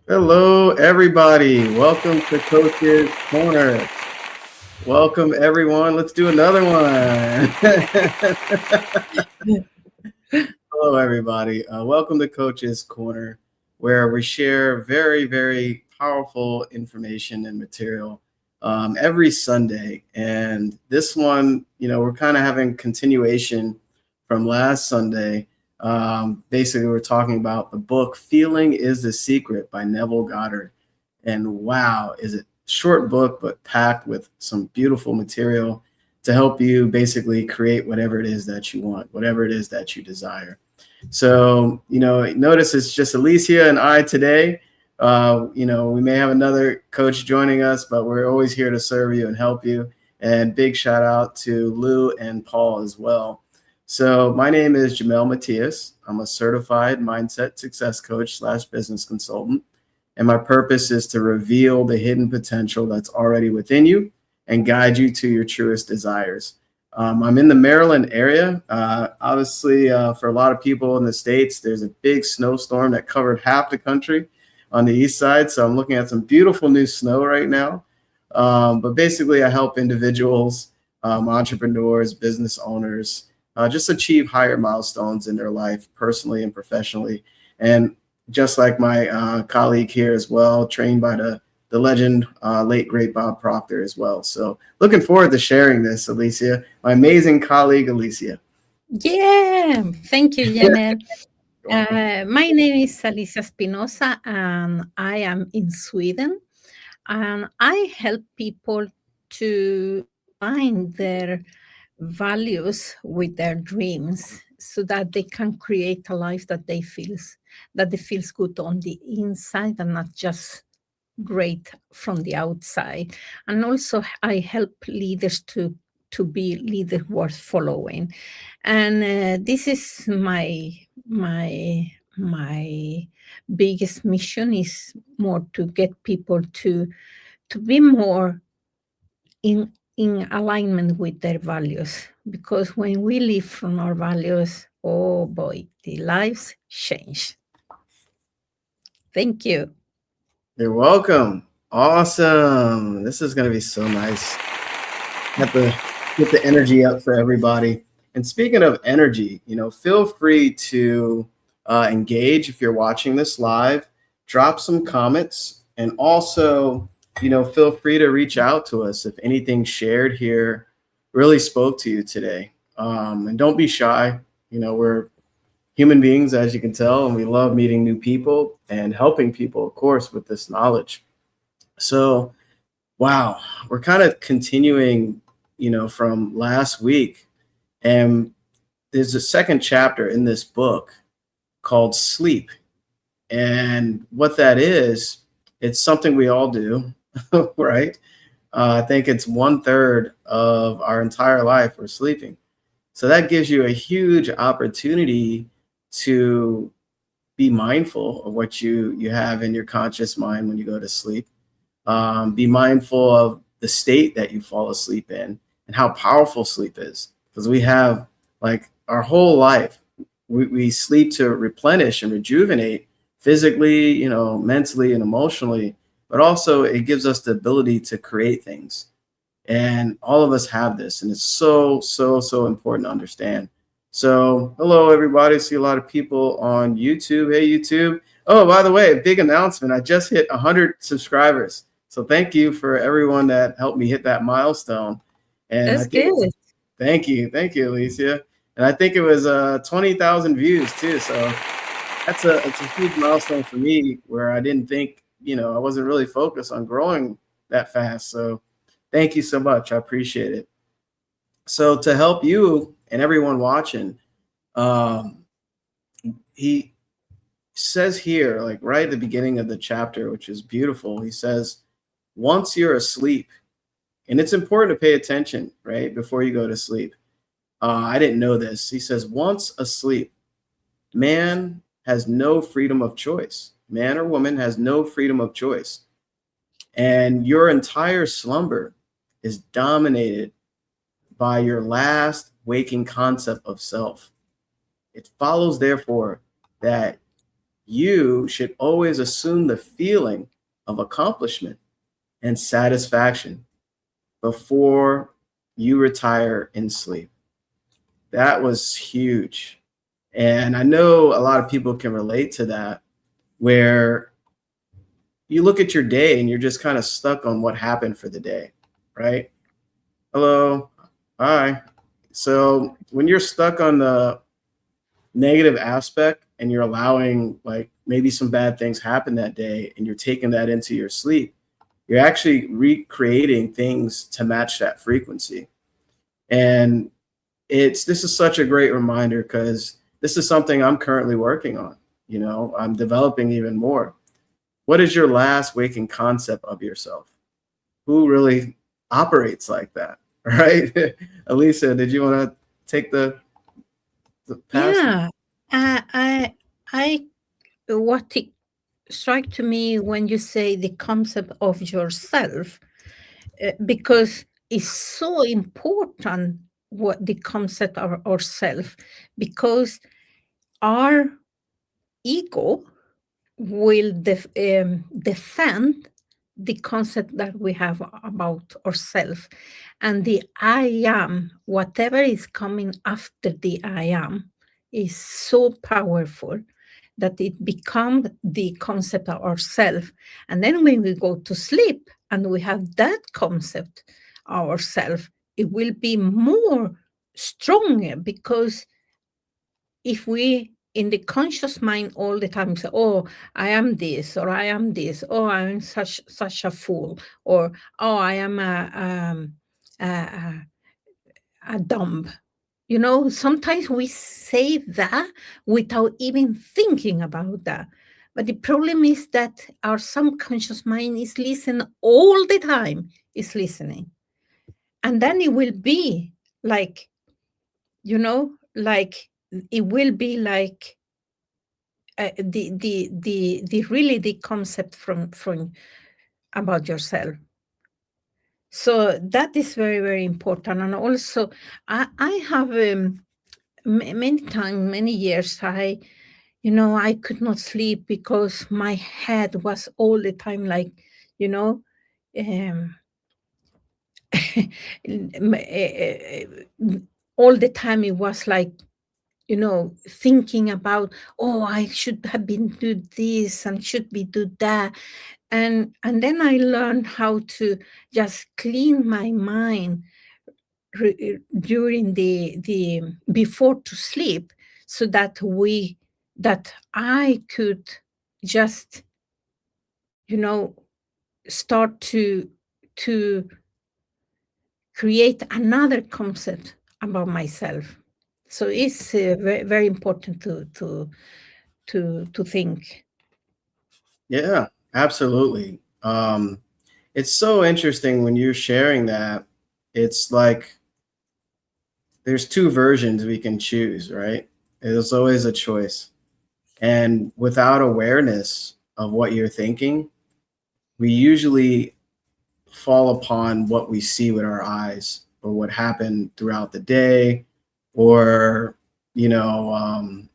Hello, everybody. Welcome to Coach's Corner. Welcome, everyone. Let's do another one. Hello, everybody. Welcome to Coach's Corner, where we share very, very powerful information and material every Sunday. And this one, we're kind of having continuation from last Sunday. Basically, we're talking about the book "Feeling Is the Secret" by Neville Goddard. And wow, is it short book, but packed with some beautiful material to help you basically create whatever it is that you want, whatever it is that you desire. So, notice it's just Alicia and I today. We may have another coach joining us, but we're always here to serve you and help you. And big shout out to Lou and Paul as well. So, my name is Jamel Matias. I'm a certified mindset success coach / business consultant. And my purpose is to reveal the hidden potential that's already within you and guide you to your truest desires. I'm in the Maryland area. Obviously, for a lot of people in the States, there's a big snowstorm that covered half the country on the east side. So I'm looking at some beautiful new snow right now. But basically, I help individuals, entrepreneurs, business owners just achieve higher milestones in their life, personally and professionally. And just like my colleague here as well, trained by the legend, late great Bob Proctor as well. So looking forward to sharing this, Alicia, my amazing colleague, Alicia. Yeah, thank you, Janelle. You're welcome. My name is Alicia Spinoza, and I am in Sweden. And I help people to align their values with their dreams so that they can create a life that they feels good on the inside and not just great from the outside. And also I help leaders to be leaders worth following. And this is my biggest mission is more to get people to be more in alignment with their values, because when we live from our values, oh boy, the lives change. Thank you. You're welcome. Awesome. This is going to be so nice. Have to get the energy up for everybody. And speaking of energy, feel free to engage if you're watching this live, drop some comments, and also, feel free to reach out to us if anything shared here really spoke to you today. And don't be shy. We're human beings, as you can tell, and we love meeting new people and helping people, of course, with this knowledge. So, wow, we're kind of continuing, from last week. And there's a second chapter in this book called Sleep. And what that is, it's something we all do, right? I think it's 1/3 of our entire life we're sleeping. So that gives you a huge opportunity to be mindful of what you have in your conscious mind when you go to sleep. Be mindful of the state that you fall asleep in and how powerful sleep is, because we have like our whole life. We sleep to replenish and rejuvenate physically, mentally and emotionally, but also it gives us the ability to create things. And all of us have this, and it's so, so, so important to understand. So, hello, everybody. I see a lot of people on YouTube. Hey, YouTube. Oh, by the way, a big announcement. I just hit 100 subscribers. So, thank you for everyone that helped me hit that milestone. And I That's think good. thank you. Thank you, Alicia. And I think it was 20,000 views too. So, it's a huge milestone for me where I didn't think, I wasn't really focused on growing that fast. So, thank you so much. I appreciate it. So to help you and everyone watching, um, he says here, like right at the beginning of the chapter, which is beautiful, he says, once you're asleep, and it's important to pay attention, right, before you go to sleep. I didn't know this. He says, once asleep, man has no freedom of choice. Man or woman has no freedom of choice. And your entire slumber is dominated by your last waking concept of self. It follows, therefore, that you should always assume the feeling of accomplishment and satisfaction before you retire in sleep. That was huge. And I know a lot of people can relate to that, where you look at your day and you're just kind of stuck on what happened for the day, right? Hello. Hi. So when you're stuck on the negative aspect and you're allowing like maybe some bad things happen that day and you're taking that into your sleep, you're actually recreating things to match that frequency. And this is such a great reminder because this is something I'm currently working on. I'm developing even more. What is your last waking concept of yourself? Who really operates like that? Right? Elisa, did you want to take the pass? Yeah, I what it strike to me when you say the concept of yourself, because it's so important what the concept of ourself, because our ego will defend the concept that we have about ourselves, and the I am, whatever is coming after the I am, is so powerful that it becomes the concept of ourself. And then when we go to sleep and we have that concept ourself, it will be more stronger, because if we in the conscious mind all the time say, oh, I am this, or I am this, oh, I'm such a fool, or oh, I am a, a dumb, sometimes we say that without even thinking about that. But the problem is that our subconscious mind is listening all the time, is listening. And then it will be like, like it will be like the really the concept from about yourself. So that is very, very important. And also I have many times, many years, I could not sleep because my head was all the time like, you know um, all the time it was like, thinking about, oh, I should have been do this and should be do that. And then I learned how to just clean my mind during the before to sleep, so that I could just, you know start to create another concept about myself. So it's very, very important to think. Yeah, absolutely. It's so interesting when you're sharing that. It's like there's two versions we can choose, right? There's always a choice. And without awareness of what you're thinking, we usually fall upon what we see with our eyes or what happened throughout the day, or, you know, um,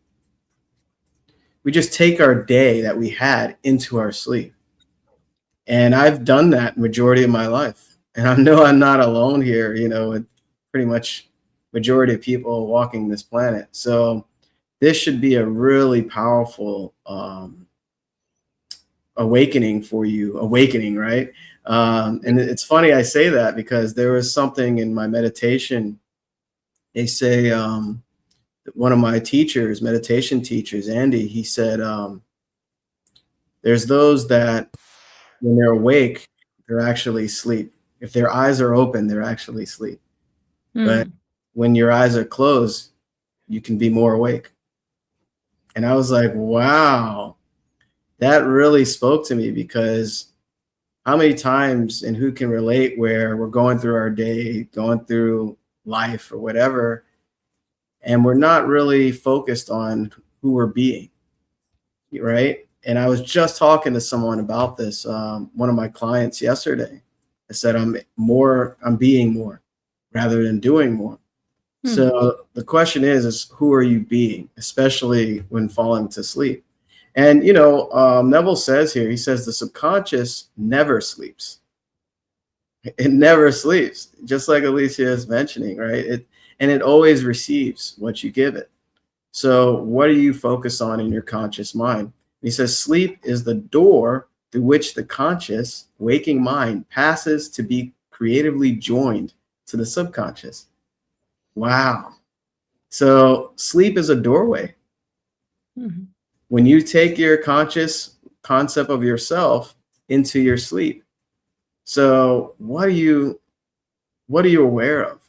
we just take our day that we had into our sleep. And I've done that majority of my life. And I know I'm not alone here, with pretty much majority of people walking this planet. So this should be a really powerful awakening, right? And it's funny I say that because there was something in my meditation. They say one of my teachers, meditation teachers, Andy, he said, there's those that when they're awake, they're actually asleep. If their eyes are open, they're actually asleep. But Mm. when your eyes are closed, you can be more awake. And I was like, wow, that really spoke to me, because how many times, and who can relate, where we're going through our day, going through life or whatever, and we're not really focused on who we're being, right? And I was just talking to someone about this, one of my clients yesterday. I said, I'm being more rather than doing more. Mm. So the question is who are you being, especially when falling to sleep? And Neville says here, he says the subconscious never sleeps. It never sleeps, just like Alicia is mentioning, right? It always receives what you give it. So what do you focus on in your conscious mind? He says sleep is the door through which the conscious waking mind passes to be creatively joined to the subconscious. Wow. So sleep is a doorway. Mhm. When you take your conscious concept of yourself into your sleep. So what are you aware of?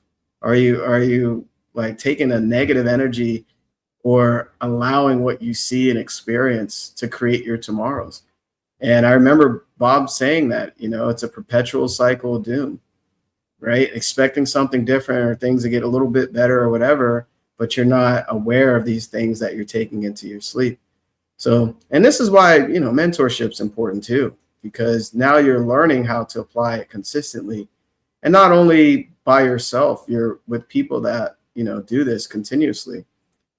Are you like taking a negative energy or allowing what you see and experience to create your tomorrows? And I remember Bob saying that, it's a perpetual cycle of doom, right? Expecting something different or things to get a little bit better or whatever, but you're not aware of these things that you're taking into your sleep. So, and this is why, mentorship's important too, because now you're learning how to apply it consistently, and not only by yourself, you're with people that, do this continuously.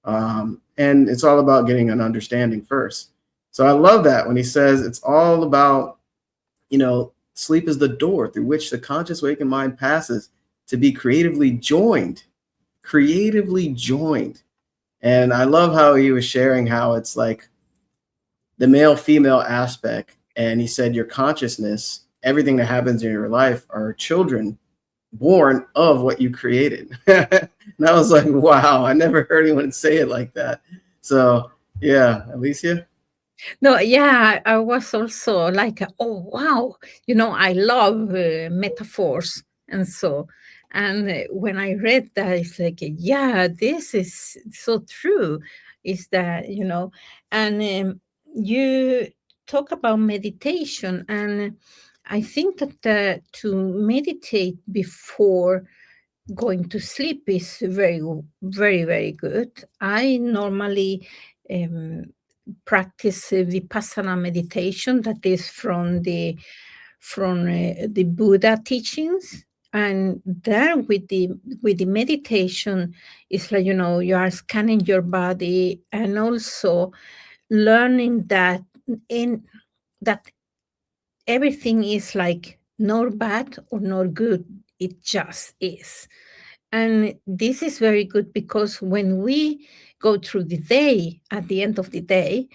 And it's all about getting an understanding first. So I love that when he says it's all about, sleep is the door through which the conscious waking mind passes to be creatively joined. And I love how he was sharing how it's like the male female aspect. And he said, your consciousness, everything that happens in your life are children born of what you created. And I was like, wow, I never heard anyone say it like that. So, yeah, Alicia? No, yeah, I was also like, oh, wow, I love metaphors. And so, and when I read that, it's like, yeah, this is so true. Is that, and you talk about meditation, and I think that to meditate before going to sleep is very, very good. I normally um, practice vipassana meditation, that is from the Buddha teachings. And there, with the meditation, it's like, you are scanning your body, and also learning in that everything is like nor bad or nor good, it just is. And this is very good, because when we go through the day, at the end of the day,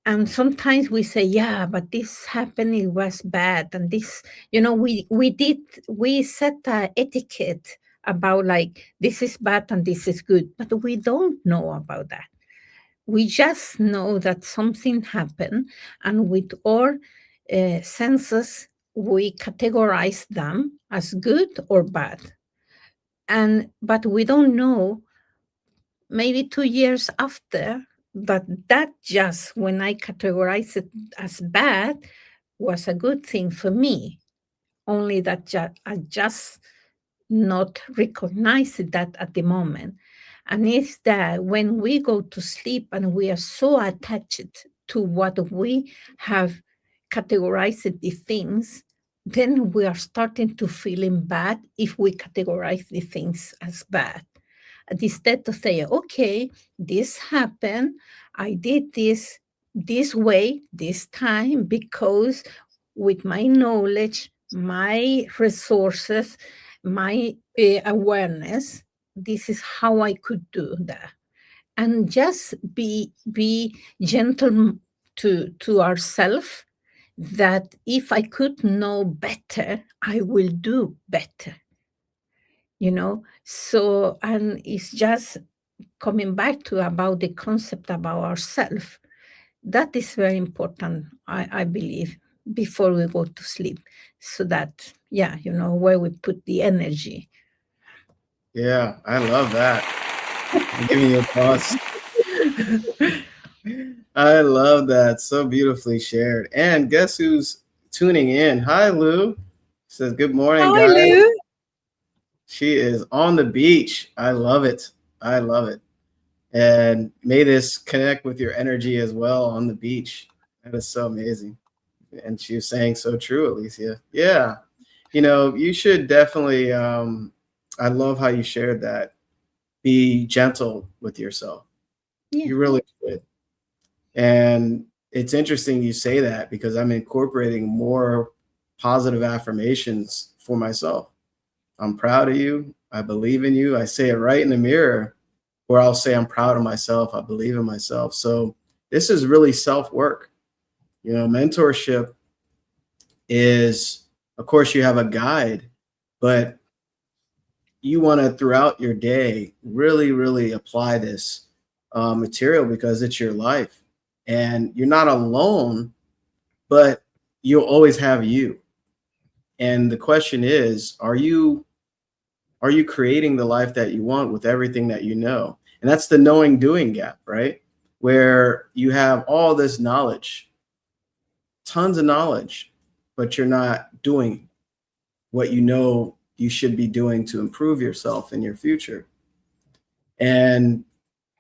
and sometimes we say, yeah, but this happened, it was bad, and this, we set a etiquette about, like, this is bad and this is good, but we don't know about that. We just know that something happened, and with our senses, we categorize them as good or bad. And but we don't know, maybe 2 years after, that just when I categorize it as bad was a good thing for me. Only that I just not recognize that at the moment. And it's that when we go to sleep and we are so attached to what we have categorized the things, then we are starting to feeling bad if we categorize the things as bad. Instead to say, okay, this happened, I did this way, this time, because with my knowledge, my resources, my awareness, this is how I could do that. And just be gentle to ourselves, that if I could know better, I will do better. So, and it's just coming back to about the concept about ourselves. That is very important, I believe, before we go to sleep, so that, yeah, where we put the energy. Yeah, I love that. I'm giving you applause. I love that. So beautifully shared. And guess who's tuning in? Hi, Lou. Says, good morning, Hi, guys. Lou. She is on the beach. I love it. I love it. And may this connect with your energy as well on the beach. That is so amazing. And she was saying so true, Alicia. Yeah. You should definitely, I love how you shared that. Be gentle with yourself. Yeah. You really should. And it's interesting you say that because I'm incorporating more positive affirmations for myself. I'm proud of you. I believe in you. I say it right in the mirror, or I'll say I'm proud of myself. I believe in myself. So this is really self work. Mentorship is, of course, you have a guide, but you want to throughout your day really, really apply this material because it's your life, and you're not alone, but you'll always have you. And the question is, are you creating the life that you want with everything that you know? And that's the knowing doing gap, right? Where you have all this knowledge, tons of knowledge, but you're not doing what you know you should be doing to improve yourself in your future. And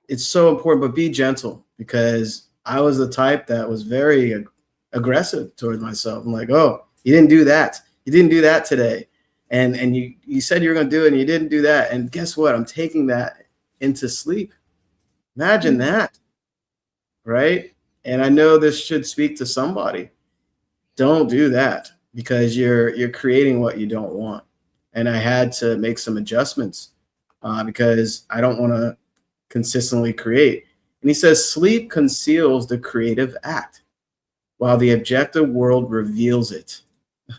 it's so important, but be gentle, because I was the type that was very aggressive towards myself. I'm like, oh, you didn't do that. You didn't do that today. And you said you were going to do it and you didn't do that. And guess what? I'm taking that into sleep. Imagine Mm. that, right? And I know this should speak to somebody. Don't do that, because you're creating what you don't want. And I had to make some adjustments because I don't want to consistently create. And he says, sleep conceals the creative act while the objective world reveals it.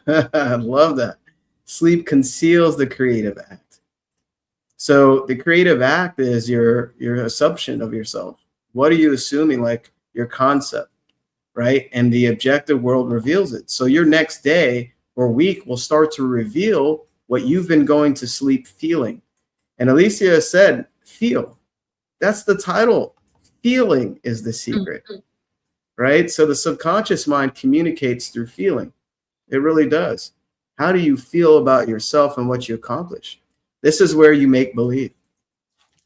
I love that. Sleep conceals the creative act. So the creative act is your assumption of yourself. What are you assuming, like your concept, right? And the objective world reveals it. So your next day or week will start to reveal what you've been going to sleep feeling. And Alicia said, feel. That's the title. Feeling is the secret, right? So the subconscious mind communicates through feeling. It really does. How do you feel about yourself and what you accomplish? This is where you make believe,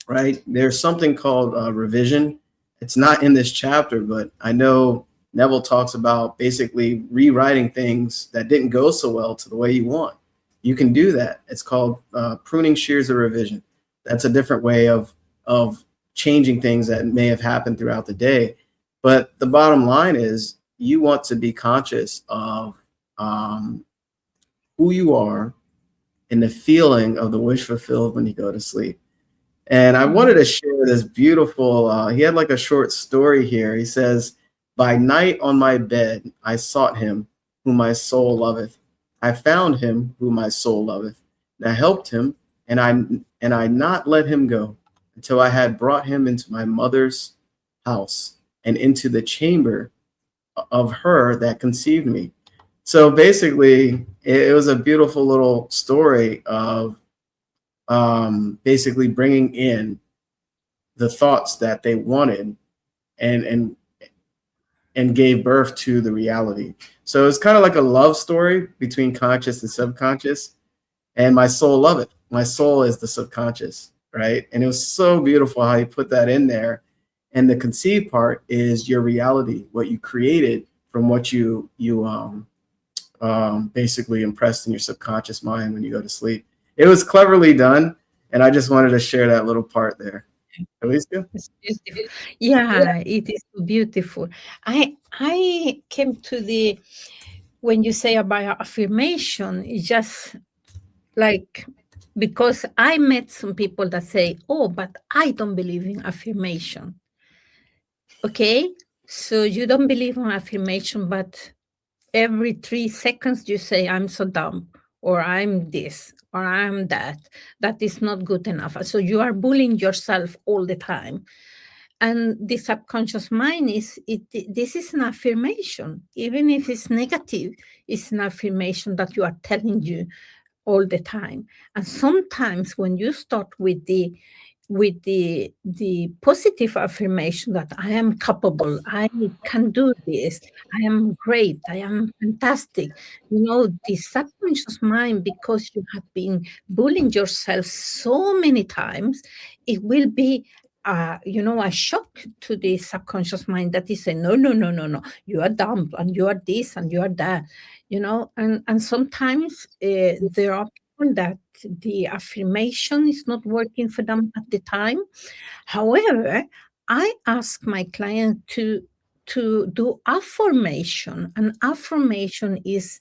right? There's something called revision. It's not in this chapter, but I know Neville talks about basically rewriting things that didn't go so well to the way you want. You can do that. It's called pruning shears of revision. That's a different way of changing things that may have happened throughout the day. But the bottom line is you want to be conscious of who you are and the feeling of the wish fulfilled when you go to sleep. And I wanted to share this beautiful, he had like a short story here. He says, by night on my bed, I sought him whom my soul loveth. I found him whom my soul loveth. And I helped him, and I not let him go until I had brought him into my mother's house and into the chamber of her that conceived me. So basically, it was a beautiful little story of basically bringing in the thoughts that they wanted and and and gave birth to the reality. So it's kind of like a love story between conscious and subconscious. And my soul love it. My soul is the subconscious, right? And it was so beautiful how you put that in there. And the conceived part is your reality, what you created from what you basically impressed in your subconscious mind when you go to sleep. It was cleverly done, and I just wanted to share that little part there. Alicia? It's beautiful. Yeah, it is so beautiful. I came to the when you say about affirmation, it's just like because I met some people that say, "Oh, but I don't believe in affirmation." Okay, so you don't believe in affirmation, but every 3 seconds you say, "I'm so dumb," or "I'm this," or "I'm that." That is not good enough. So you are bullying yourself all the time. And the subconscious mind this is an affirmation, even if it's negative. It's an affirmation that you are telling you all the time. And sometimes when you start with the positive affirmation that I am capable, I can do this, I am great, I am fantastic, the subconscious mind, because you have been bullying yourself so many times, it will be a shock to the subconscious mind that is saying, no, no, no, no, no, you are dumb and you are this and you are that, and sometimes there are people that the affirmation is not working for them at the time. However, I ask my client to to do affirmation. And affirmation is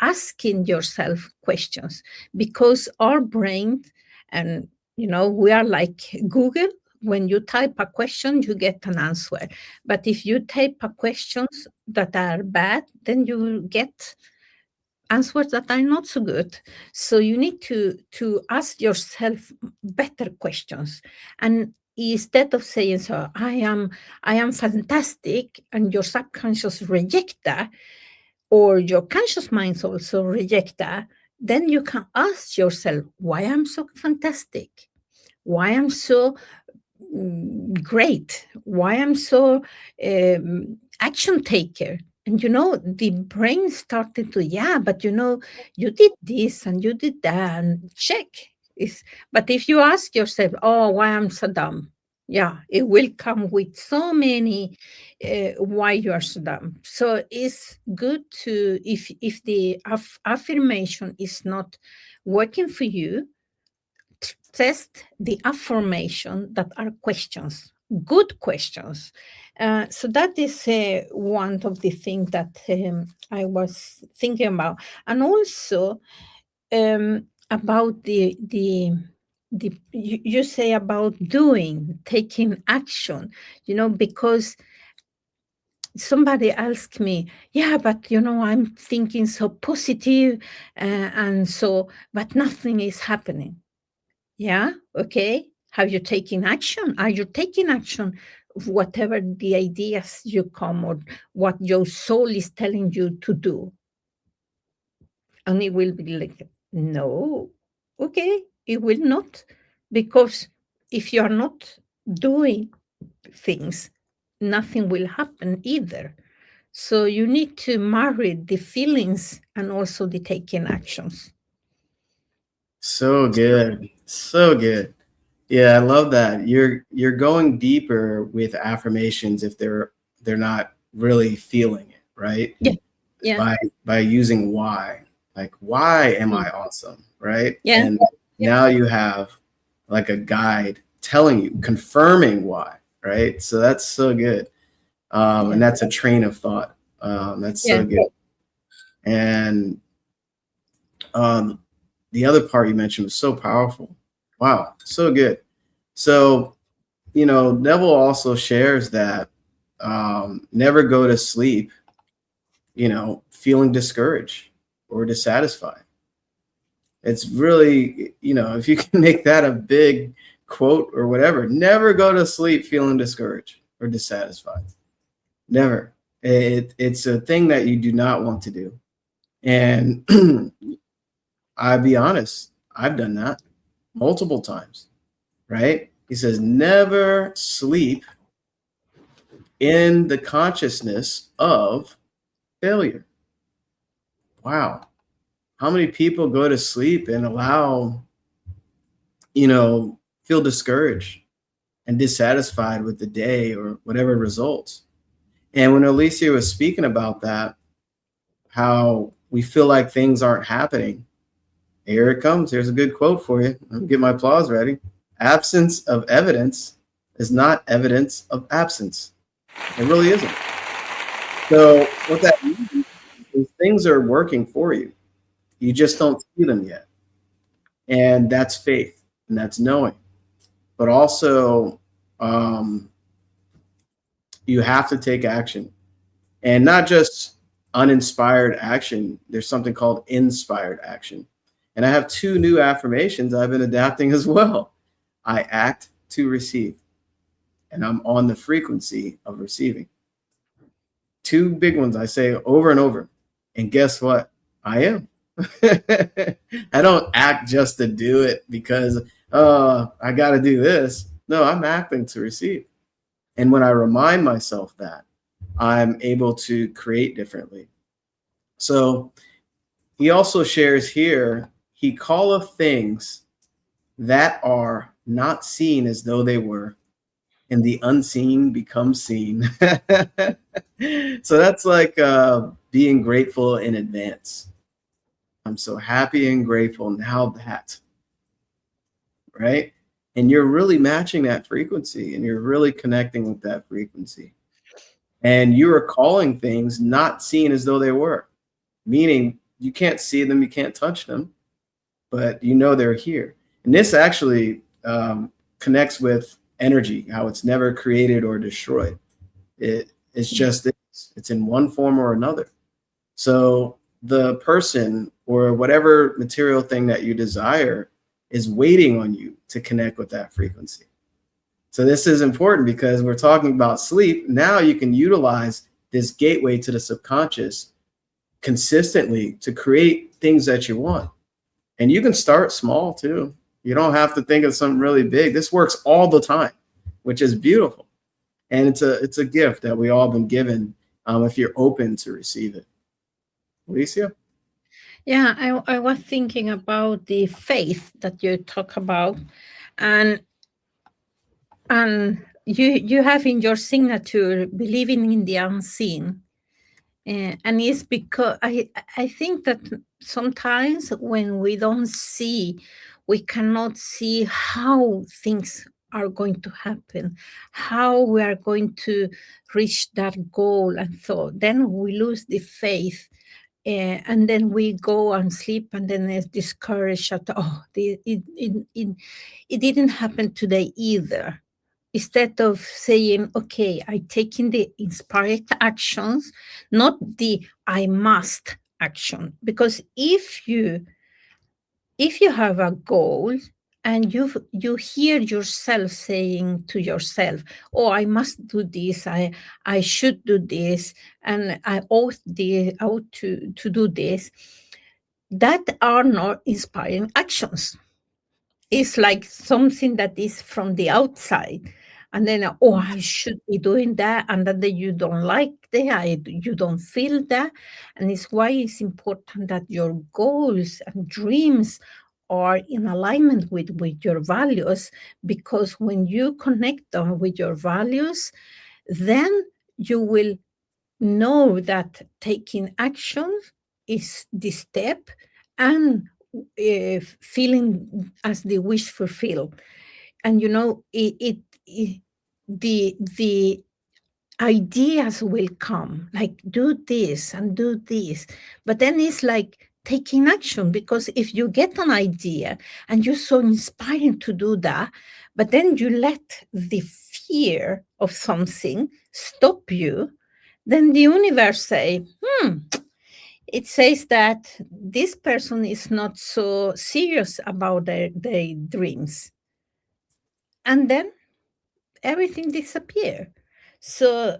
asking yourself questions, because our brain, and we are like Google. When you type a question, you get an answer. But if you type a questions that are bad, then you will get answers that are not so good. So you need to ask yourself better questions. And instead of saying, so I am fantastic, and your subconscious reject that, or your conscious mind also reject that, then you can ask yourself, why I'm so fantastic, why I'm so great, why I'm so action taker. And the brain started to, yeah, but you did this and you did that, and check is. But if you ask yourself, oh, why I'm so dumb, yeah, it will come with so many why you are so dumb. So it's good to, if the affirmation is not working for you, test the affirmation that are questions, good questions. So that is one of the things that I was thinking about. And also about the you say about doing, taking action, because somebody asked me, yeah, but I'm thinking so positive, and so, but nothing is happening. Yeah. Okay. Have you taken action? Are you taking action of whatever the ideas you come, or what your soul is telling you to do? And it will be like, no. Okay. It will not. Because if you are not doing things, nothing will happen either. So you need to marry the feelings and also the taking actions. So good. So good. Yeah, I love that. You're going deeper with affirmations if they're not really feeling it, right? Yeah. Yeah. By using why. Like, why am Mm. I awesome, right? Yeah. And Yeah. now you have like a guide telling you, confirming why, right? So that's so good. And Yeah. that's a train of thought. That's Yeah. so good. And um, the other part you mentioned was so powerful. Wow, so good. So, Neville also shares that never go to sleep, feeling discouraged or dissatisfied. It's really, if you can make that a big quote or whatever, never go to sleep feeling discouraged or dissatisfied. Never. It's a thing that you do not want to do. And I'll be honest, I've done that multiple times, right? He says, never sleep in the consciousness of failure. Wow. How many people go to sleep and allow, feel discouraged and dissatisfied with the day or whatever results? And when Alicia was speaking about that, how we feel like things aren't happening, here it comes. Here's a good quote for you. I'll get my applause ready. Absence of evidence is not evidence of absence. It really isn't. So what that means is things are working for you. You just don't see them yet. And that's faith and that's knowing. But also, um, you have to take action, and not just uninspired action. There's something called inspired action. And I have two new affirmations I've been adapting as well. I act to receive, and I'm on the frequency of receiving. Two big ones I say over and over. And guess what? I am. I don't act just to do it because, I got to do this. No, I'm acting to receive. And when I remind myself that, I'm able to create differently. So he also shares here, he calleth things that are not seen as though they were, and the unseen becomes seen. So that's like being grateful in advance. I'm so happy and grateful now that, right? And you're really matching that frequency and you're really connecting with that frequency. And you are calling things not seen as though they were, meaning you can't see them, you can't touch them, but you know they're here. And this actually connects with energy, how it's never created or destroyed. It's just it's in one form or another. So the person or whatever material thing that you desire is waiting on you to connect with that frequency. So this is important because we're talking about sleep. Now you can utilize this gateway to the subconscious consistently to create things that you want. And you can start small too. You don't have to think of something really big. This works all the time, which is beautiful. And it's a gift that we all been given if you're open to receive it. Alicia? Yeah, I was thinking about the faith that you talk about, and you have in your signature believing in the unseen. And it's because I think that sometimes when we don't see, we cannot see how things are going to happen, how we are going to reach that goal, and so then we lose the faith. And then we go and sleep, and then it's discouraged at, oh, it didn't happen today either. Instead of saying, okay, I taking the inspired actions, not the I must action. Because if you have a goal and you hear yourself saying to yourself, oh, I must do this, I should do this, and I ought to do this, that are not inspiring actions. It's like something that is from the outside. And then, oh, I should be doing that. And then you don't like that, you don't feel that. And it's why it's important that your goals and dreams are in alignment with your values, because when you connect them with your values, then you will know that taking action is the step, and feeling as the wish fulfilled. And the ideas will come, like do this and do this, but then it's like taking action, because if you get an idea and you're so inspiring to do that, but then you let the fear of something stop you, then the universe say, it says that this person is not so serious about their dreams, and then everything disappear. So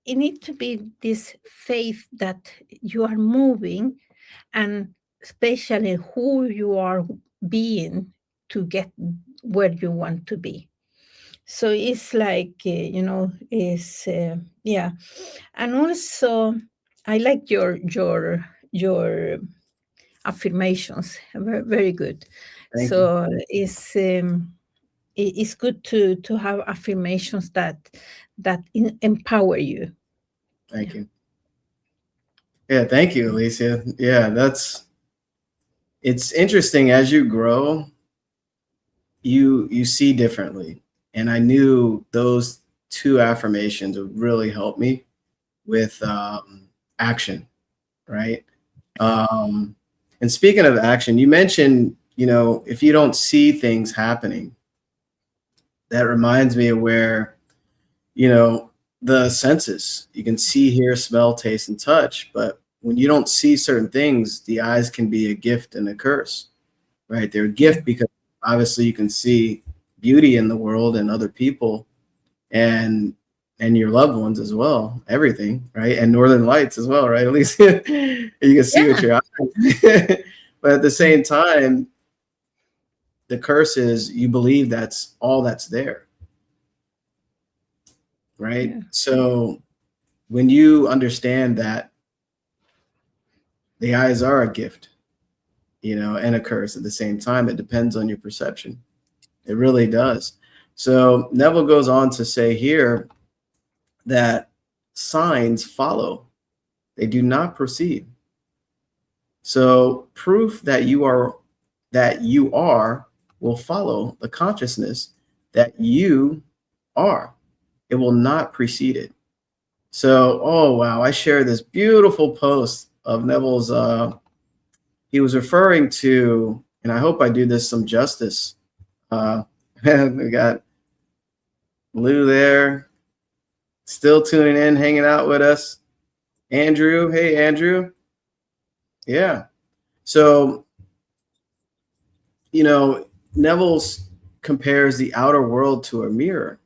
it need to be this faith that you are moving, and especially who you are being to get where you want to be. So it's like, is yeah. And also I like your affirmations, very, very good. Thank you. So it's good to have affirmations that empower you. Thank Yeah. you. Yeah, thank you, Alicia. Yeah, it's interesting as you grow, you see differently. And I knew those two affirmations would really help me with action, right? Um, and speaking of action, you mentioned, if you don't see things happening, that reminds me of where, you know, the senses, you can see, hear, smell, taste, and touch. But when you don't see certain things, the eyes can be a gift and a curse, right? They're a Yeah. gift because obviously you can see beauty in the world and other people, and your loved ones as well, everything, right? And northern lights as well, right? At least you can see with Yeah. your eyes. But at the same time, the curse is you believe that's all that's there, right? Yeah. So when you understand that the eyes are a gift, and a curse at the same time, it depends on your perception. It really does. So Neville goes on to say here that signs follow, they do not proceed. So proof that you are will follow the consciousness that you are. It will not precede it. So, oh wow, I shared this beautiful post of Neville's. He was referring to, and I hope I do this some justice. Uh, we got Lou there, still tuning in, hanging out with us. Andrew, hey Andrew, yeah. So, you know, Neville's compares the outer world to a mirror.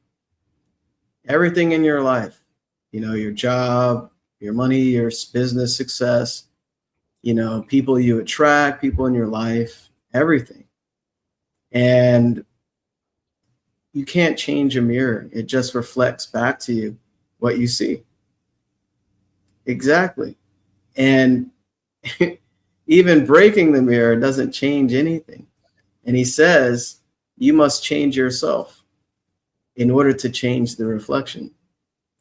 Everything in your life, your job, your money, your business success, people you attract, people in your life, everything. And you can't change a mirror. It just reflects back to you what you see. Exactly. And even breaking the mirror doesn't change anything. And he says, you must change yourself in order to change the reflection.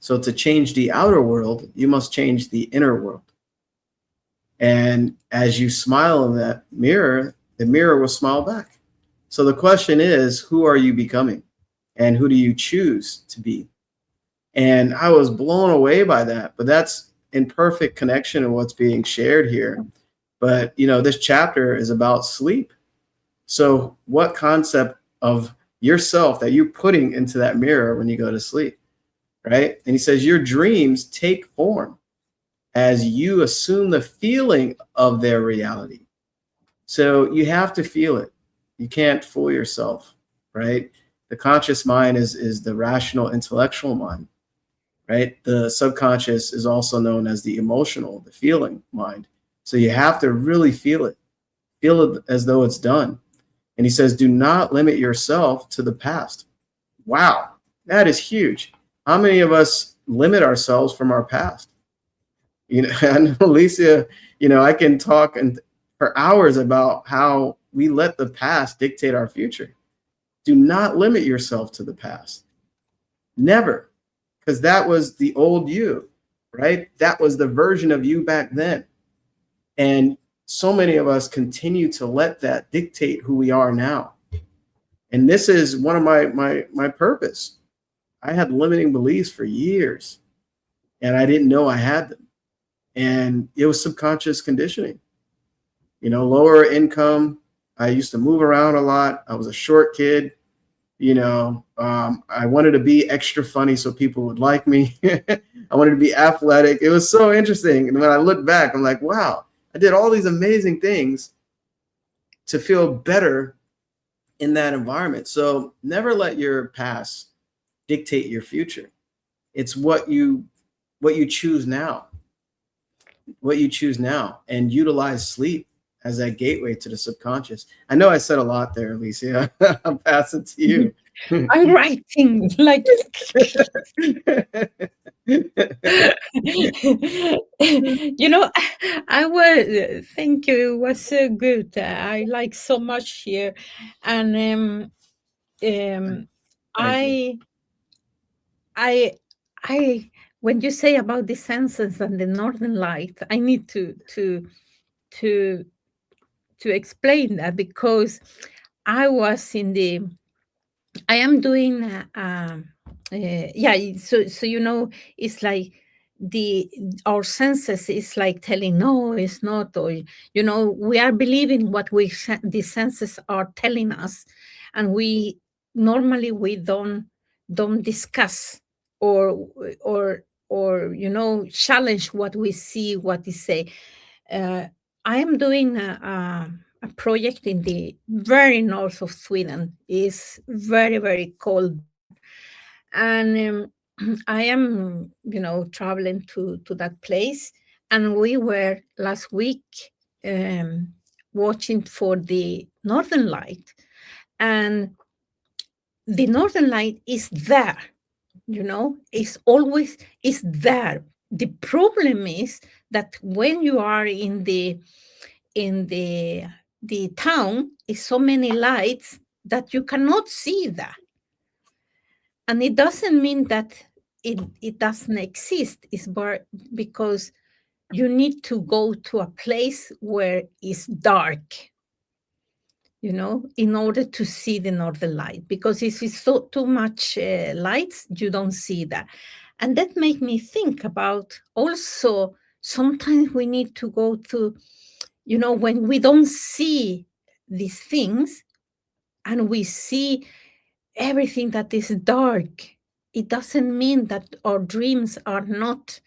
So to change the outer world, you must change the inner world. And as you smile in that mirror, the mirror will smile back. So the question is, who are you becoming? And who do you choose to be? And I was blown away by that. But that's in perfect connection to what's being shared here. But, this chapter is about sleep. So what concept of yourself that you're putting into that mirror when you go to sleep, right? And he says, your dreams take form as you assume the feeling of their reality. So you have to feel it. You can't fool yourself, right? The conscious mind is the rational intellectual mind, right? The subconscious is also known as the emotional, the feeling mind. So you have to really feel it as though it's done. And he says, do not limit yourself to the past. Wow, that is huge. How many of us limit ourselves from our past? I know, Alicia, I can talk for hours about how we let the past dictate our future. Do not limit yourself to the past. Never. Because that was the old you, right? That was the version of you back then. And so many of us continue to let that dictate who we are now. And this is one of my purpose. I had limiting beliefs for years, and I didn't know I had them. And it was subconscious conditioning. Lower income. I used to move around a lot. I was a short kid. I wanted to be extra funny so people would like me. I wanted to be athletic. It was so interesting. And when I look back, I'm like, wow, I did all these amazing things to feel better in that environment. So never let your past dictate your future. It's what you choose now. What you choose now, and utilize sleep as that gateway to the subconscious. I know I said a lot there, Alicia. I'll pass it to you. I'm writing like I was thank you. It was so good. I like so much here, and um, Thank you. I I I when you say about the senses and the northern light, I need to to explain that because I was in the I am doing yeah, so it's like the our senses is like telling no, it's not, or we are believing what the senses are telling us, and we normally we don't discuss or challenge what we see, what they say. uh, I am doing a project in the very north of Sweden. It's very, very cold there. And I am, traveling to that place. And we were last week um, watching for the Northern Light. And the Northern Light is there, it's always is there. The problem is that when you are in the town is so many lights that you cannot see that. And it doesn't mean that it doesn't exist. It's because you need to go to a place where it's dark, in order to see the northern light. Because if it's so too much lights, you don't see that. And that made me think about also sometimes we need to go to, when we don't see these things and we see everything that is dark, it doesn't mean that our dreams are not,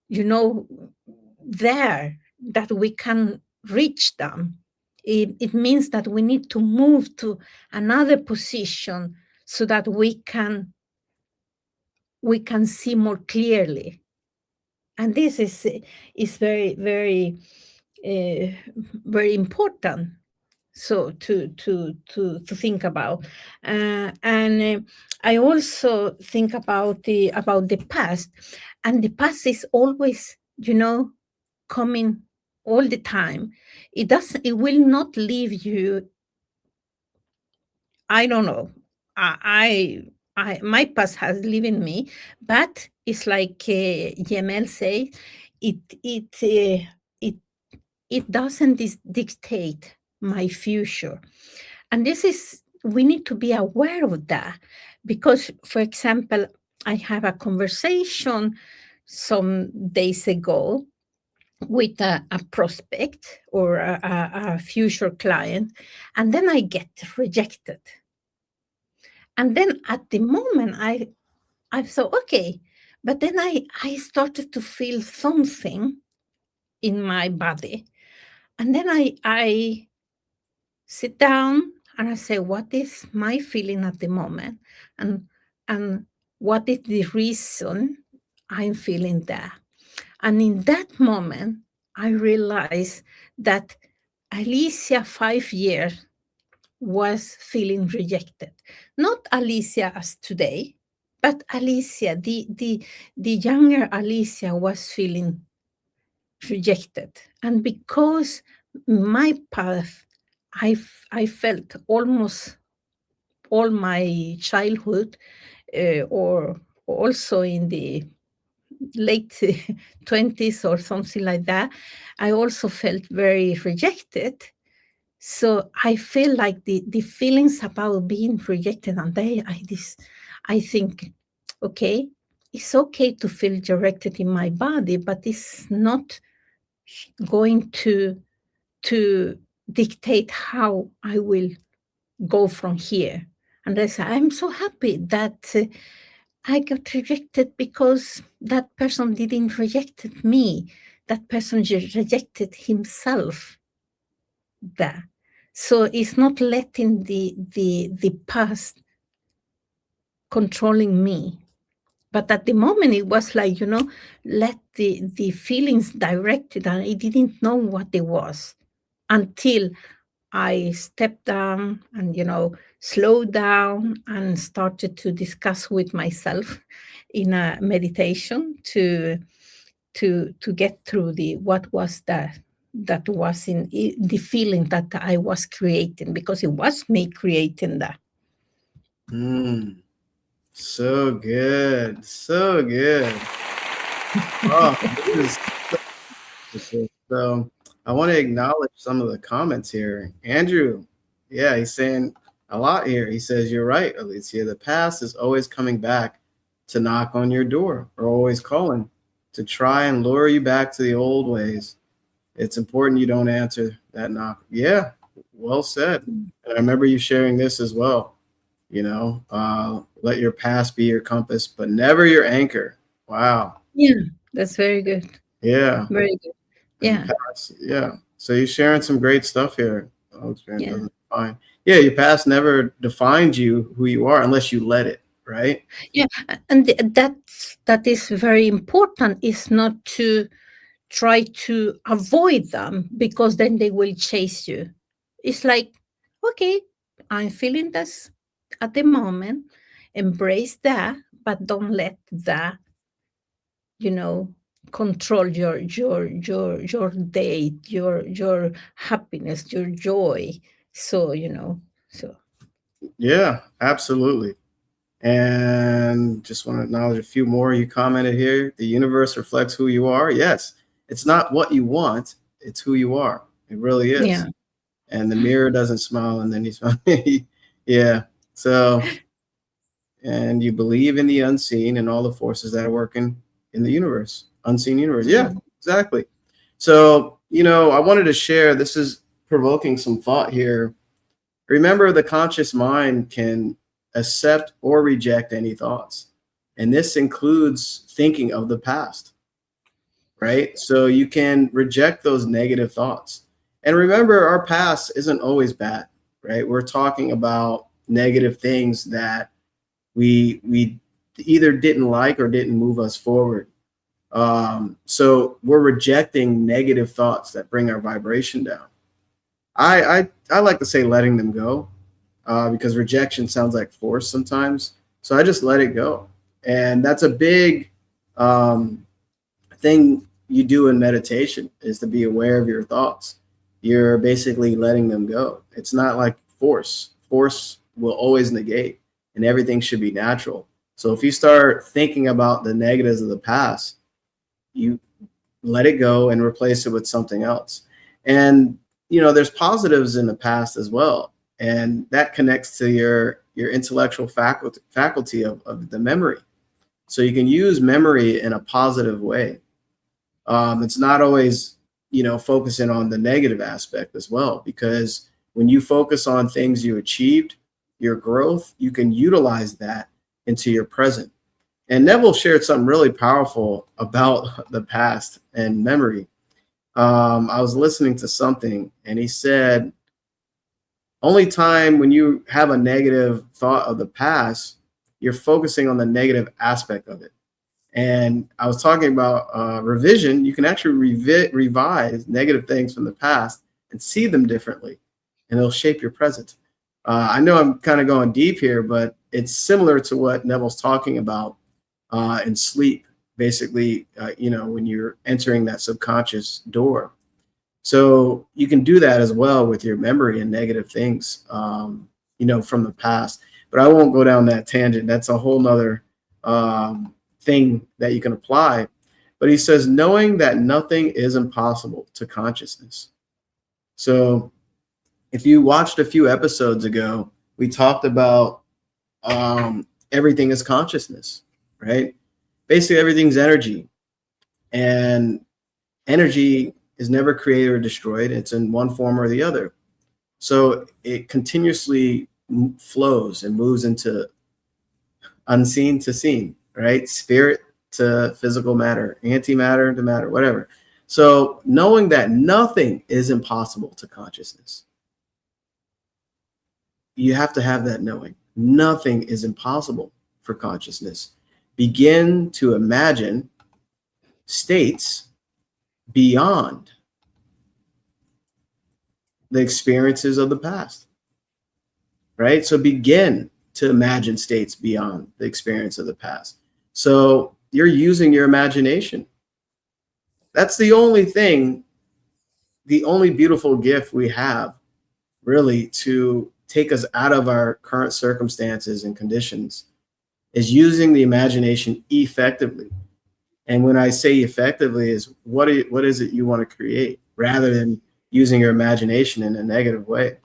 you know, there, that we can reach them. It means that we need to move to another position so that we can see more clearly. And this is very, very, uh, very important, so to think about. And I also think about the past, and the past is always, coming all the time. It will not leave you. I don't know. My past has lived me, but it's like Yemel says, it it it it doesn't dictate my future. And this is, we need to be aware of that, because, for example, I have a conversation some days ago with a prospect or a future client, and then I get rejected. And then at the moment, I thought, okay, but then I started to feel something in my body, and then I sit down and I say, what is my feeling at the moment? And what is the reason I'm feeling that? And in that moment, I realized that Alicia, 5 years, was feeling rejected. Not Alicia as today, but Alicia, the younger Alicia, was feeling rejected. And because my path, I felt almost all my childhood, or also in the late 20s or something like that, I also felt very rejected. So I feel like the feelings about being rejected, and I think, okay, it's okay to feel rejected in my body, but it's not going to dictate how I will go from here. And I say, I'm so happy that I got rejected, because that person didn't rejected me. That person just rejected himself there. So it's not letting the past controlling me. But at the moment, it was like, let the feelings directed, and I didn't know what it was until I stepped down and, slowed down and started to discuss with myself in a meditation to get through the what was that was the feeling that I was creating, because it was me creating that. Mm, so good. So good. Oh, this is so I want to acknowledge some of the comments here. Andrew, yeah, he's saying a lot here. He says, you're right, Alicia. The past is always coming back to knock on your door, or always calling to try and lure you back to the old ways. It's important you don't answer that knock. Yeah, well said. And I remember you sharing this as well. Let your past be your compass, but never your anchor. Wow. Yeah, that's very good. Yeah. Very good. And Yeah. past, yeah. So you're sharing some great stuff here. Oh, experience Yeah. doesn't define. Yeah, your past never defined you who you are unless you let it, right? Yeah. And that is very important, is not to try to avoid them, because then they will chase you. It's like, okay, I'm feeling this at the moment, embrace that, but don't let that, you know, control your day, your happiness, your joy. So, so Yeah, absolutely. And just want to acknowledge a few more. You commented here, the universe reflects who you are. Yes, it's not what you want, it's who you are. It really is. yeah. And the mirror doesn't smile and then you smile. Yeah. So and you believe in the unseen and all the forces that are working in the universe, unseen universe. Yeah, exactly. So, I wanted to share, this is provoking some thought here. Remember, the conscious mind can accept or reject any thoughts. And this includes thinking of the past, right? So you can reject those negative thoughts. And remember, our past isn't always bad, right? We're talking about negative things that we either didn't like or didn't move us forward. So we're rejecting negative thoughts that bring our vibration down. I like to say letting them go, because rejection sounds like force sometimes. So I just let it go, and that's a big thing you do in meditation, is to be aware of your thoughts. You're basically letting them go. It's not like force. Force will always negate, and everything should be natural. So if you start thinking about the negatives of the past, you let it go and replace it with something else. And there's positives in the past as well, and that connects to your intellectual faculty of the memory. So you can use memory in a positive way. It's not always focusing on the negative aspect as well, because when you focus on things you achieved, your growth, you can utilize that into your present. And Neville shared something really powerful about the past and memory. I was listening to something, and he said, only time when you have a negative thought of the past, you're focusing on the negative aspect of it. And I was talking about revision. You can actually revise negative things from the past and see them differently, and it'll shape your present. I know I'm kind of going deep here, but it's similar to what Neville's talking about in sleep. Basically, when you're entering that subconscious door. So you can do that as well with your memory and negative things, from the past. But I won't go down that tangent. That's a whole nother thing that you can apply. But he says, knowing that nothing is impossible to consciousness. So if you watched a few episodes ago, we talked about everything is consciousness, right? Basically, everything's energy. And energy is never created or destroyed. It's in one form or the other. So it continuously flows and moves into unseen to seen, right? Spirit to physical matter, antimatter to matter, whatever. So knowing that nothing is impossible to consciousness, you have to have that knowing. Nothing is impossible for consciousness. Begin to imagine states beyond the experiences of the past, right? So begin to imagine states beyond the experience of the past. So you're using your imagination. That's the only thing, the only beautiful gift we have, really, to take us out of our current circumstances and conditions, is using the imagination effectively. And when I say effectively, is what is it you want to create, rather than using your imagination in a negative way.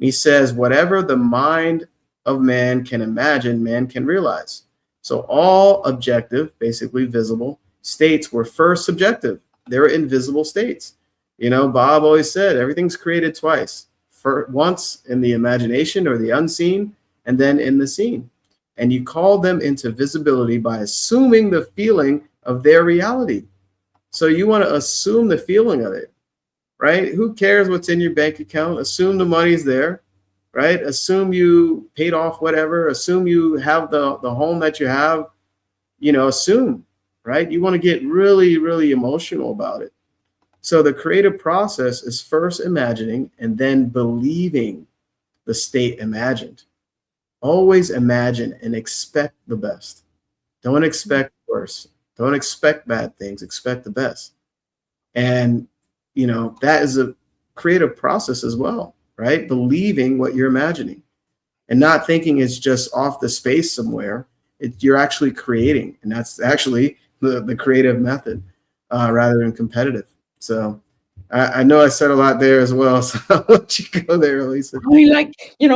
He says, whatever the mind of man can imagine, man can realize. So all objective, basically visible states were first subjective. They were invisible states. Bob always said everything's created twice. Once in the imagination or the unseen, and then in the seen. And you call them into visibility by assuming the feeling of their reality. So you want to assume the feeling of it, right? Who cares what's in your bank account? Assume the money's there, right? Assume you paid off whatever. Assume you have the home that you have, assume, right? You want to get really, really emotional about it. So the creative process is first imagining and then believing the state imagined. Always imagine and expect the best. Don't expect worse. Don't expect bad things. Expect the best. And, that is a creative process as well, right? Believing what you're imagining and not thinking it's just off the space somewhere. You're actually creating. And that's actually the creative method, rather than competitive. So I know I said a lot there as well, so I'll let you go there, Elisa. I mean, like, like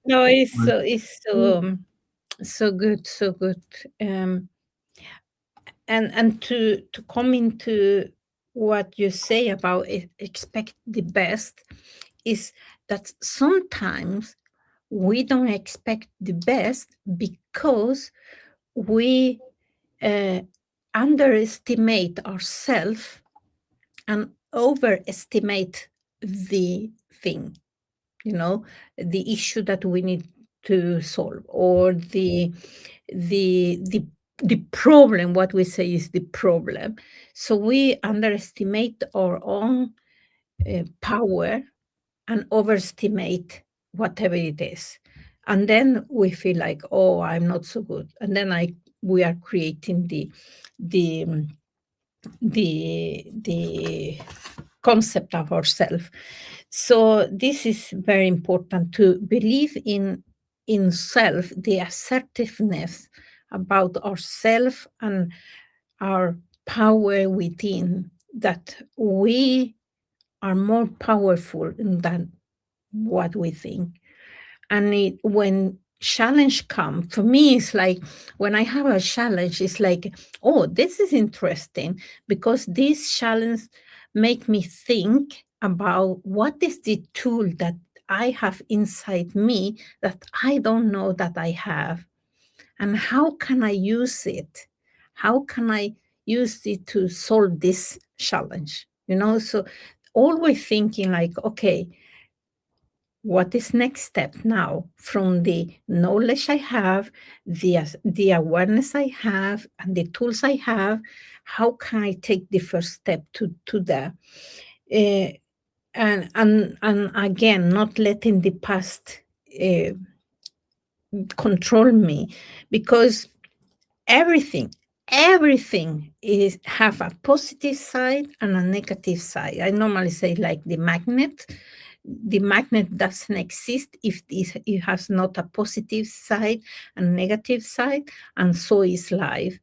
no, it's so good, so good. Um, and to come into what you say about expect the best is that sometimes we don't expect the best because we uh, underestimate ourselves and overestimate the thing, the issue that we need to solve, or the the problem. What we say is the problem. So we underestimate our own power and overestimate whatever it is, and then we feel like, oh, I'm not so good, and then we are creating the the concept of ourselves. So this is very important, to believe in self, the assertiveness about ourself and our power within, that we are more powerful than what we think. And when challenge come, for me, it's like, when I have a challenge, it's like, oh, this is interesting, because this challenge make me think about what is the tool that I have inside me that I don't know that I have, and how can I use it, how can I use it to solve this challenge, so always thinking like, okay, what is next step now from the knowledge I have, the awareness I have, and the tools I have? How can I take the first step to that? Uh, and again, not letting the past uh, control me, because everything everything is have a positive side and a negative side. I normally say, like the magnet doesn't exist if it has not a positive side and negative side, and so is life.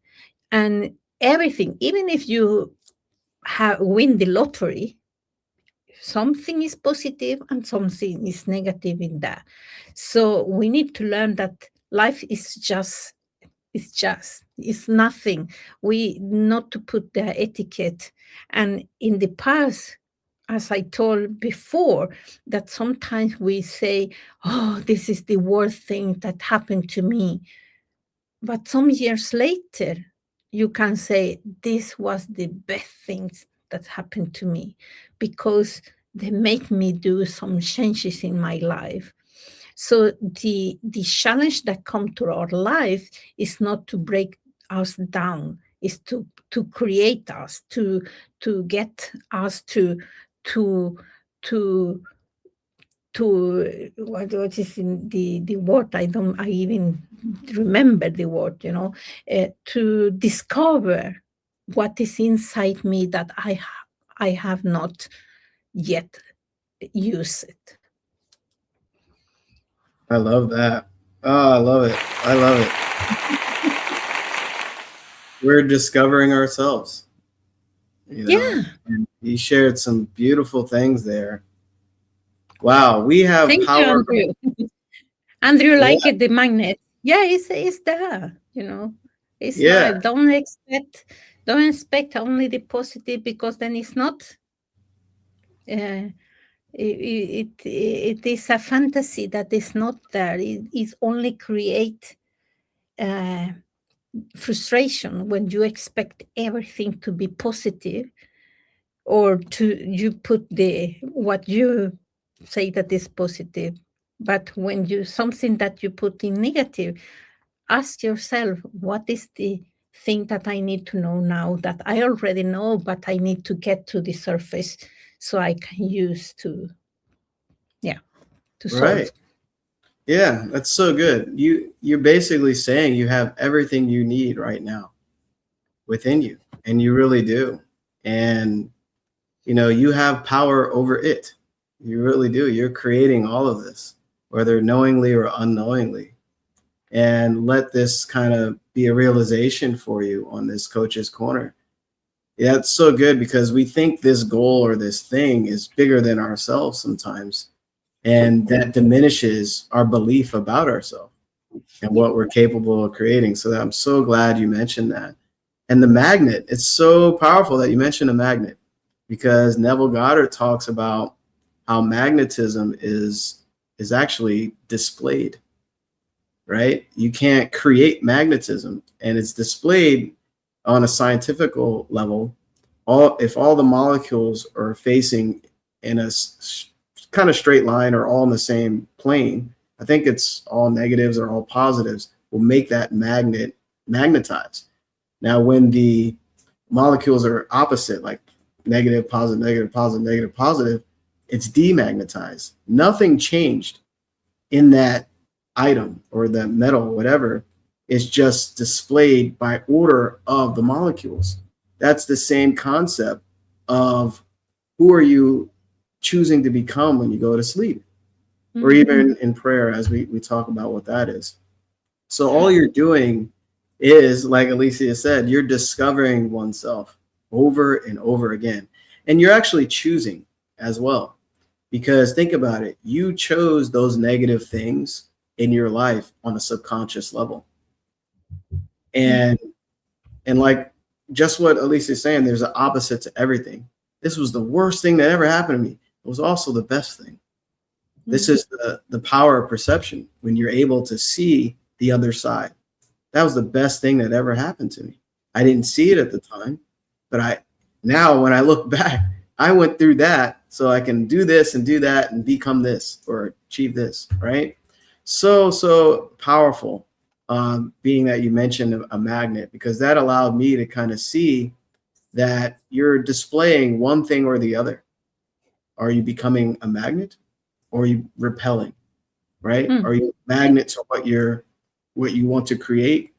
And everything, even if you win the lottery, something is positive and something is negative in that. So we need to learn that life is it's nothing. We not to put the etiquette. And in the past, as I told before, that sometimes we say, oh, this is the worst thing that happened to me. But some years later, you can say, this was the best things that happened to me, because they make me do some changes in my life. So the challenge that come to our life is not to break us down, is to create us, to get us to to what is in the word, I even remember the word, to discover what is inside me that I have not yet used it. I love that. Oh, I love it. I love it. We're discovering ourselves, Yeah. and you shared some beautiful things there. Wow, we have Thank you, power. Andrew. Andrew, Yeah, like it, the magnet. Yeah, it's there, It's yeah, life. Don't expect only the positive, because then it's not. Uh, it is a fantasy that is not there. It is only create uh, frustration when you expect everything to be positive, or you put the what you say that is positive. But when you something that you put in negative, ask yourself, what is the thing that I need to know now, that I already know, but I need to get to the surface so I can use yeah, to right. solve. Yeah, that's so good. You're basically saying you have everything you need right now within you, and you really do. And you have power over it. You really do. You're creating all of this, whether knowingly or unknowingly. And let this kind of be a realization for you on this coach's corner. Yeah, it's so good because we think this goal or this thing is bigger than ourselves sometimes, and that diminishes our belief about ourselves and Yeah. what we're capable of creating. So I'm so glad you mentioned that. And the magnet, it's so powerful that you mentioned a magnet, because Neville Goddard talks about how magnetism is actually displayed, right? You can't create magnetism, and it's displayed on a scientific level. All if all the molecules are facing in a kind of straight line or all in the same plane, I think it's all negatives or all positives, will make that magnet magnetize. Now, when the molecules are opposite, like negative, positive, negative, positive, negative, positive, it's demagnetized. Nothing changed in that item or the metal, whatever, is just displayed by order of the molecules. That's the same concept of who are you choosing to become when you go to sleep, or Mm. even in prayer, as we talk about what that is. So all you're doing is, like Alicia said, you're discovering oneself over and over again. And you're actually choosing as well. Because think about it, you chose those negative things in your life on a subconscious level. Mm. And like just what Alicia is saying, there's an opposite to everything. This was the worst thing that ever happened to me. It was also the best thing. This Mm. is the power of perception, when you're able to see the other side. That was the best thing that ever happened to me. I didn't see it at the time, but now when I look back, I went through that so I can do this and do that and become this or achieve this, right? So powerful. Being that you mentioned a magnet, because that allowed me to kind of see that you're displaying one thing or the other. Are you becoming a magnet, or are you repelling, right? Mm. Are you Yeah. magnet to what you want to create,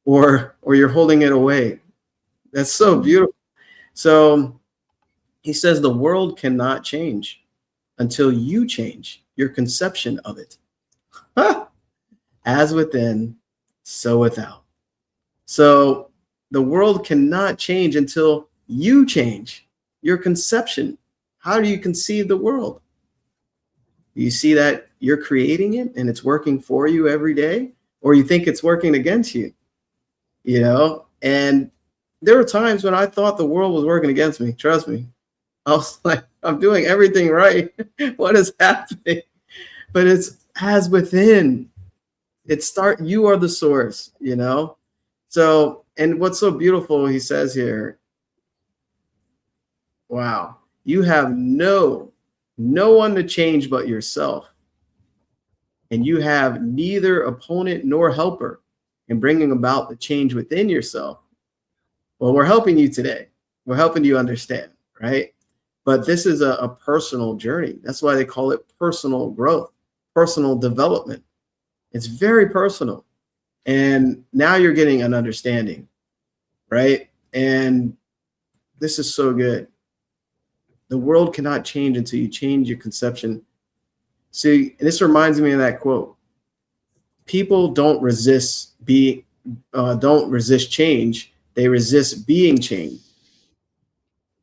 or you're holding it away? That's so Mm. beautiful. So he says the world cannot change until you change your conception of it. As within, so without. So the world cannot change until you change your conception. How do you conceive the world? Do you see that you're creating it and it's working for you every day, or you think it's working against you? And there were times when I thought the world was working against me. Trust me. I was like, I'm doing everything right. What is happening? But it's as within. You are the source. So, and what's so beautiful, he says here, wow, you have no one to change but yourself. And you have neither opponent nor helper in bringing about the change within yourself. Well, we're helping you today. We're helping you understand, right? But this is a personal journey. That's why they call it personal growth, personal development. It's very personal. And now you're getting an understanding, right? And this is so good. The world cannot change until you change your conception. See, this reminds me of that quote. People don't resist change. They resist being changed,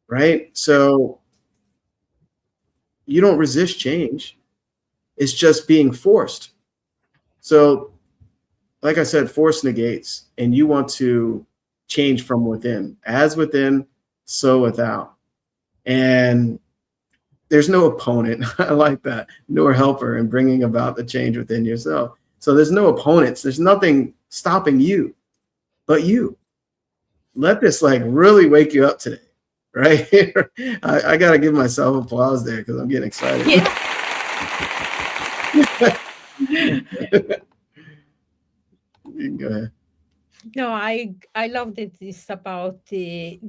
right? So you don't resist change. It's just being forced. So, like I said, force negates, and you want to change from within. As within, so without. And there's no opponent. I like that, nor helper in bringing about the change within yourself. So there's no opponents. There's nothing stopping you but you. Let this like really wake you up today, right? I got to give myself applause there because I'm getting excited. Yeah. You can go ahead. No, I love that it's about the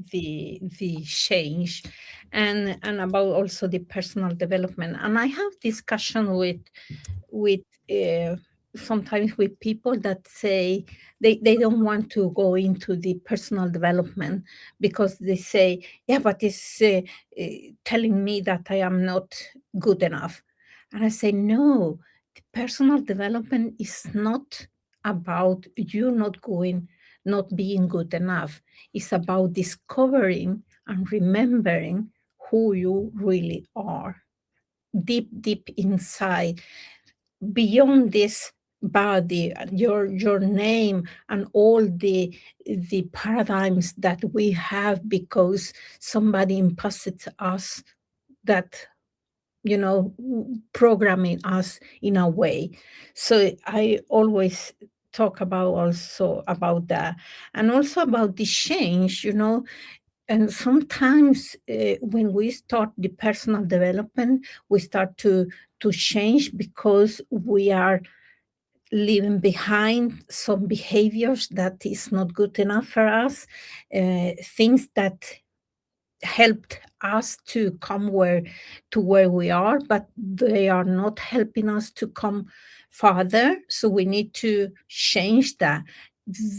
change, and about also the personal development. And I have discussion with sometimes with people that say they don't want to go into the personal development because they say, yeah, but it's telling me that I am not good enough. And I say, no, the personal development is not about you not being good enough. It's about discovering and remembering who you really are, deep, deep inside, beyond this body, your name, and all the paradigms that we have because somebody imposed us that, programming us in a way. So I always talk about also about that, and also about the change, and sometimes when we start the personal development, we start to change because we are leaving behind some behaviors that is not good enough for us, things that helped us to come where we are, but they are not helping us to come farther. So we need to change that.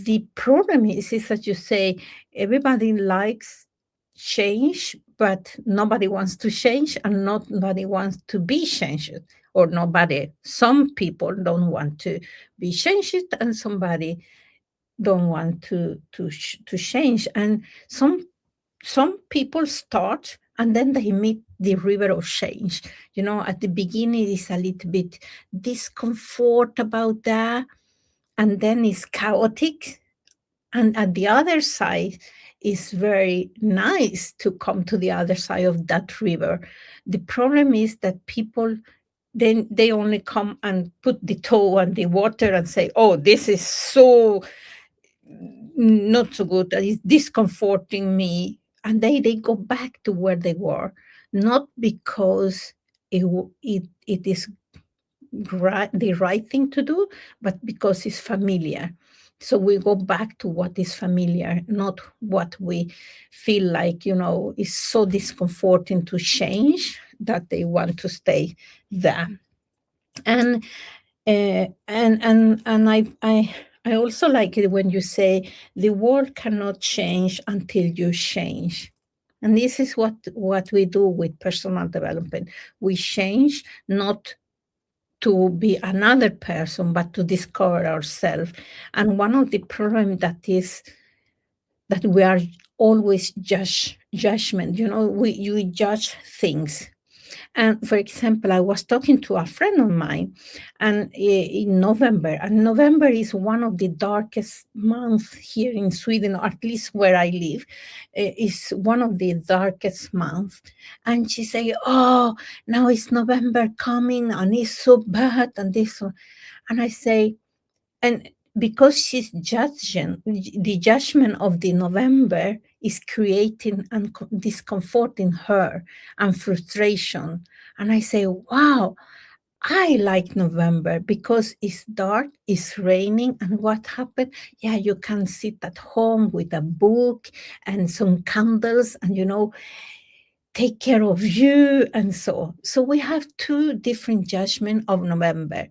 The problem is that you say everybody likes change, but nobody wants to change, and nobody wants to be changed, or nobody. Some people don't want to be changed, and somebody don't want to change, and some people start and then they meet the river of change. At the beginning it's a little bit discomfort about that, and then it's chaotic, and at the other side it's very nice to come to the other side of that river. The problem is that people, then they only come and put the toe on the water and say, oh, this is so not so good, that is discomforting me, and they go back to where they were, not because it is the right thing to do, but because it's familiar. So we go back to what is familiar, not what we feel like, is so discomforting to change that they want to stay there. And and I also like it when you say the world cannot change until you change. And this is what we do with personal development. We change not to be another person, but to discover ourselves. And one of the problems that is that we are always judgment. You judge things. And for example, I was talking to a friend of mine, and in November, and November is one of the darkest months here in Sweden, or at least where I live, is one of the darkest months. And she say, "Oh, now it's November coming, and it's so bad, and this." And I say, and because she's judging, the judgment of the November is creating discomfort in her and frustration. And I say, wow, I like November because it's dark, it's raining, and what happened? Yeah, you can sit at home with a book and some candles, and take care of you, and so we have two different judgments of November.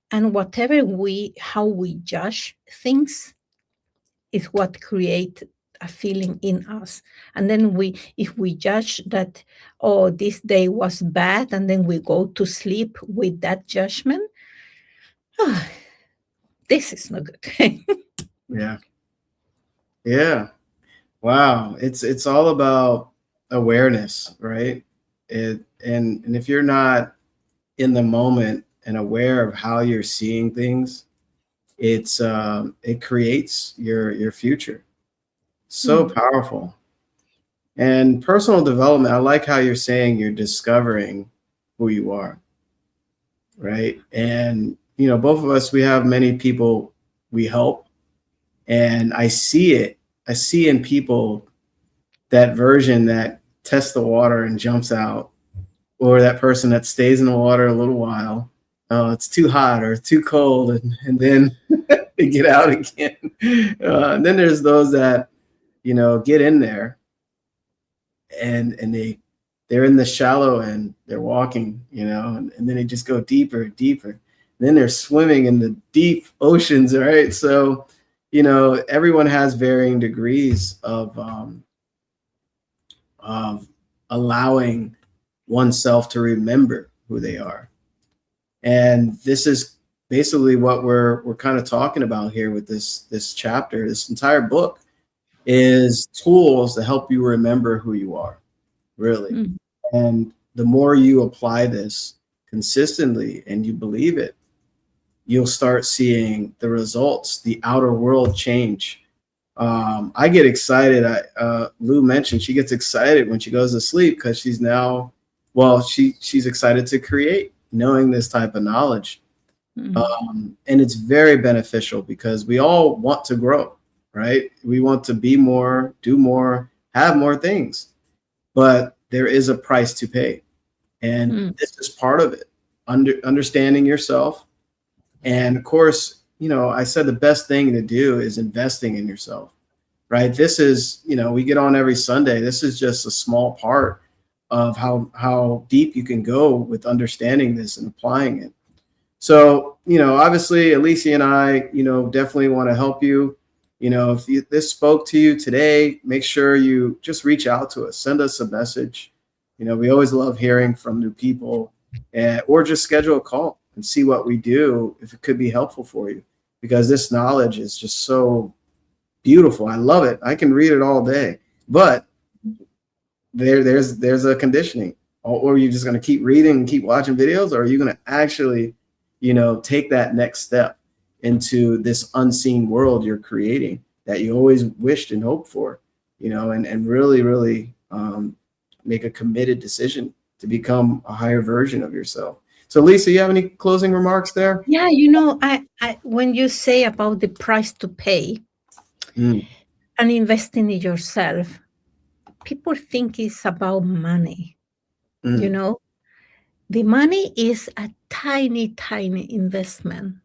And how we judge things is what create a feeling in us. And then if we judge that, oh, this day was bad, and then we go to sleep with that judgment, oh, this is not good. Yeah. Yeah. Wow. It's all about awareness, right? And if you're not in the moment and aware of how you're seeing things, it creates your future. So powerful. And personal development, I like how you're saying you're discovering who you are, right? And both of us, we have many people we help, and I see it. I see in people that version that tests the water and jumps out, or that person that stays in the water a little while. Oh, it's too hot or too cold, and then they get out again. And then there's those that get in there, and they're in the shallow end. They're walking, and then they just go deeper and deeper. And then they're swimming in the deep oceans, right? So, everyone has varying degrees of allowing oneself to remember who they are. And this is basically what we're kind of talking about here with this chapter, this entire book. is tools to help you remember who you are, really. Mm, And the more you apply this consistently and you believe it, you'll start seeing the results, the outer world change. I get excited. Lou mentioned she gets excited when she goes to sleep because she's now, well, she's excited to create, knowing this type of knowledge. mm, And it's very beneficial because we all want to grow, right? We want to be more, do more, have more things, but there is a price to pay. And mm, this is part of it. Understanding yourself. And of course, I said the best thing to do is investing in yourself, right? This is, we get on every Sunday. This is just a small part of how deep you can go with understanding this and applying it. So, obviously, Alicia and I, definitely want to help you. If this spoke to you today, make sure you just reach out to us, send us a message. We always love hearing from new people, or just schedule a call and see what we do if it could be helpful for you, because this knowledge is just so beautiful. I love it. I can read it all day, but there's a conditioning. Or are you just going to keep reading and keep watching videos, or are you going to actually take that next step into this unseen world you're creating that you always wished and hoped for, and really, really make a committed decision to become a higher version of yourself. So, Lisa, you have any closing remarks there? yeah, when you say about the price to pay Mm, and investing in yourself, people think it's about money. You mm, know, the money is a tiny, tiny investment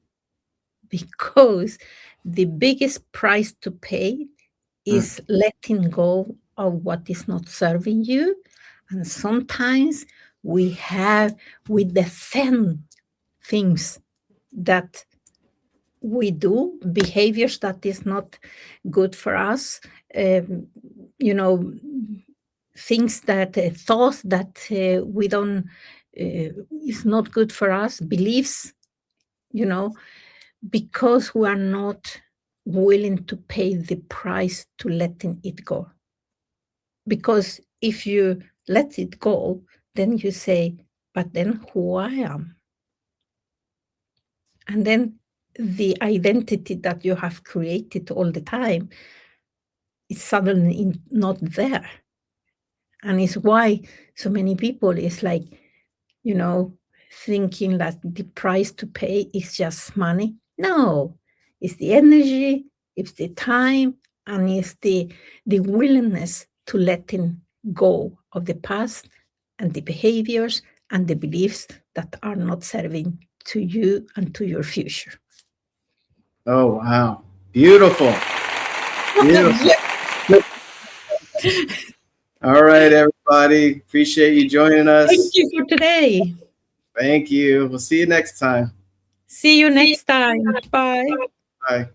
because the biggest price to pay mm. is letting go of what is not serving you. And sometimes we defend things that we do, behaviors that is not good for us, um, you know, things that thoughts that we don't is not good for us, beliefs, you know, because we are not willing to pay the price to letting it go. Because if you let it go, then you say, but then who I am? And then the identity that you have created all the time is suddenly not there. And it's why so many people is like, you know, thinking that the price to pay is just money. No, it's the energy, it's the time, and it's the willingness to letting go of the past and the behaviors and the beliefs that are not serving to you and to your future. Oh, wow. Beautiful. Beautiful. All right, everybody. Appreciate you joining Thank us. you for today. Thank you. We'll see you next time. See you next time. Bye. Bye.